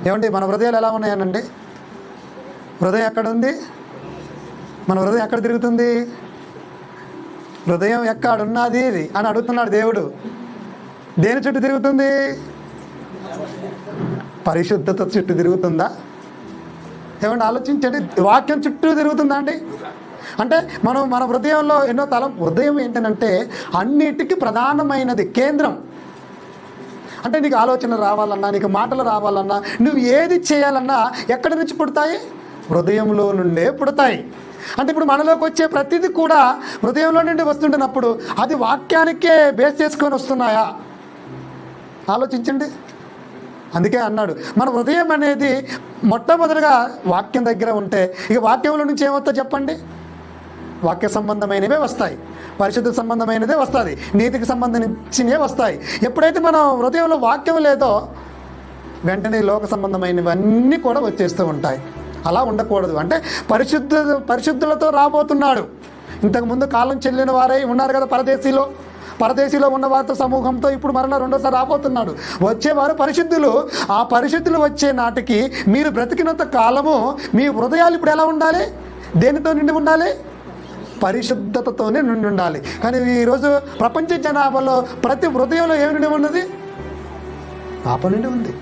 ఏమండి మన హృదయాలు ఎలా ఉన్నాయనండి? హృదయం ఎక్కడ ఉంది? మన హృదయం ఎక్కడ తిరుగుతుంది? హృదయం ఎక్కడున్నది అని అడుగుతున్నాడు దేవుడు. దేని చుట్టూ తిరుగుతుంది? పరిశుద్ధత చుట్టూ తిరుగుతుందా? ఏమంటే ఆలోచించండి. వాక్యం చుట్టూ తిరుగుతుందా అండి? అంటే మన హృదయంలో ఎన్నో హృదయం ఏంటంటే అన్నిటికీ ప్రధానమైనది, కేంద్రం. అంటే నీకు ఆలోచన రావాలన్నా, నీకు మాటలు రావాలన్నా, నువ్వు ఏది చేయాలన్నా ఎక్కడి నుంచి పుడతాయి? హృదయంలో నుండే పుడతాయి. అంటే ఇప్పుడు మనలోకి వచ్చే ప్రతిదీ కూడా హృదయంలో నుండి వస్తుంటున్నప్పుడు అది వాక్యానికే బేస్ చేసుకొని వస్తున్నాయా? ఆలోచించండి. అందుకే అన్నాడు మన హృదయం అనేది మొట్టమొదటిగా వాక్యం దగ్గర ఉంటే ఇక వాక్యంలో నుంచి ఏమవుతుందో చెప్పండి? వాక్య సంబంధమైనవే వస్తాయి, పరిశుద్ధ సంబంధమైనదే వస్తుంది, నీతికి సంబంధించినవే వస్తాయి. ఎప్పుడైతే మనం హృదయంలో వాక్యం లేదో వెంటనే లోక సంబంధమైనవన్నీ కూడా వచ్చేస్తూ ఉంటాయి. అలా ఉండకూడదు. అంటే పరిశుద్ధులతో రాబోతున్నాడు. ఇంతకుముందు కాలం చెల్లిన వారై ఉన్నారు కదా పరదేశీలో ఉన్న వారితో సమూహంతో ఇప్పుడు మరలా రెండోసారి రాబోతున్నాడు. వచ్చేవారు పరిశుద్ధులు. ఆ పరిశుద్ధులు వచ్చే నాటికి మీరు బ్రతికినంత కాలము మీ హృదయాలు ఇప్పుడు ఎలా ఉండాలి? దేనితో నిండి ఉండాలి? పరిశుద్ధతతోనే నిండి ఉండాలి. కానీ ఈరోజు ప్రపంచ జనాభాలో ప్రతి హృదయంలో ఏమి నిండి ఉన్నది? పాపం నిండి ఉంది.